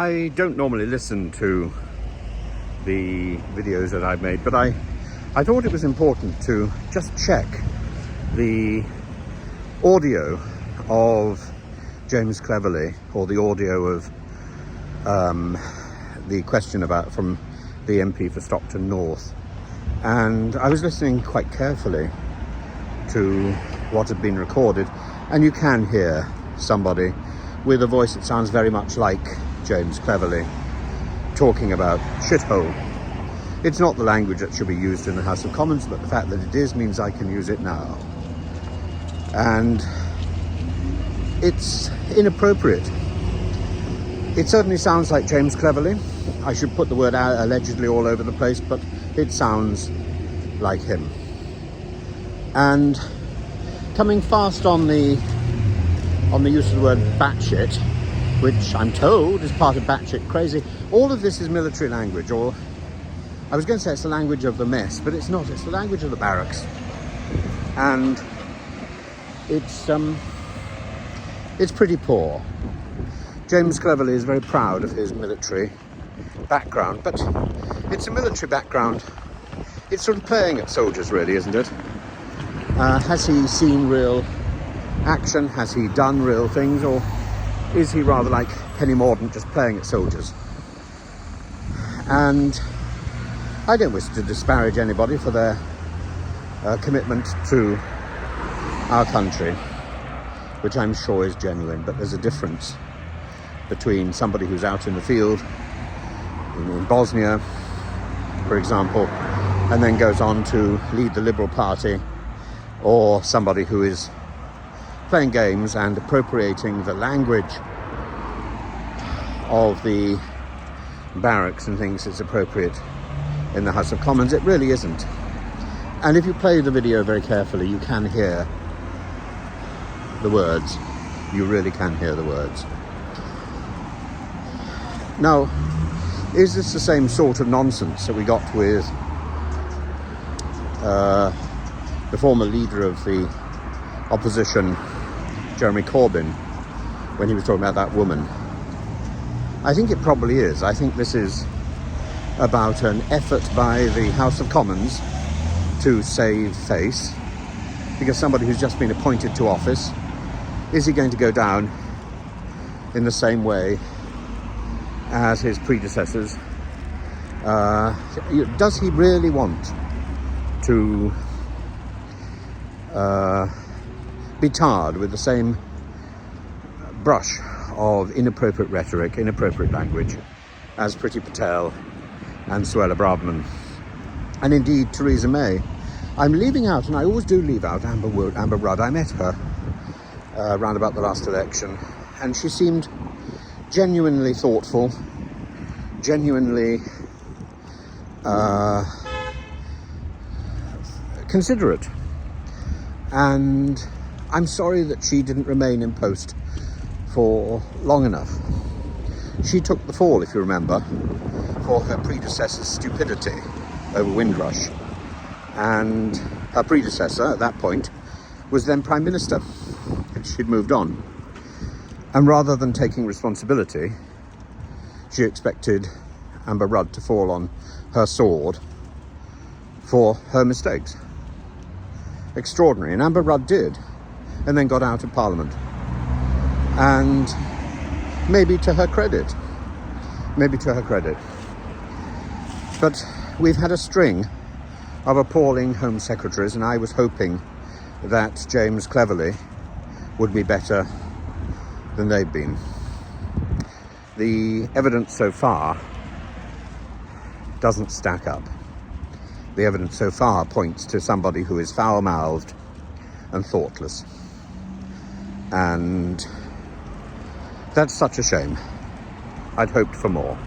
I don't normally listen to the videos that I've made, but I thought it was important to just check the audio of James Cleverly, or the audio of the question about from the MP for Stockton North. And I was listening quite carefully to what had been recorded, and you can hear somebody with a voice that sounds very much like James Cleverly talking about shithole. It's not the language that should be used in the House of Commons, but the fact that it is means I can use it now. And it's inappropriate. It certainly sounds like James Cleverly. I should put the word allegedly all over the place, but it sounds like him. And coming fast on the use of the word batshit, which I'm told is part of batshit crazy. All of this is military language, or I was going to say it's the language of the mess, but it's not. It's the language of the barracks. And it's pretty poor. James Cleverly is very proud of his military background, but it's a military background. It's sort of playing at soldiers, really, isn't it? Has he seen real action? Has he done real things? Or is he rather like Penny Mordaunt, just playing at soldiers? And I don't wish to disparage anybody for their commitment to our country, which I'm sure is genuine, but there's a difference between somebody who's out in the field in Bosnia, for example, and then goes on to lead the Liberal Party, or somebody who is playing games and appropriating the language of the barracks and thinks it's appropriate in the House of Commons. It really isn't. And if you play the video very carefully, you can hear the words. You really can hear the words. Now, is this the same sort of nonsense that we got with the former leader of the opposition, Jeremy Corbyn, when he was talking about that woman? I think it probably is. I think this is about an effort by the House of Commons to save face, because somebody who's just been appointed to office, is he going to go down in the same way as his predecessors? Does he really want to be tarred with the same brush of inappropriate rhetoric, inappropriate language, as Priti Patel and Suella Braverman, and indeed Theresa May? I'm leaving out, and I always do leave out, Amber Rudd. I met her around about the last election, and she seemed genuinely thoughtful, genuinely considerate, and I'm sorry that she didn't remain in post for long enough. She took the fall, if you remember, for her predecessor's stupidity over Windrush, and her predecessor at that point was then Prime Minister. She'd moved on, and rather than taking responsibility, she expected Amber Rudd to fall on her sword for her mistakes. Extraordinary. And Amber Rudd did, and then got out of Parliament. And maybe to her credit, but we've had a string of appalling Home Secretaries, and I was hoping that James Cleverly would be better than they've been. The evidence so far doesn't stack up. The evidence so far points to somebody who is foul-mouthed and thoughtless. And that's such a shame. I'd hoped for more.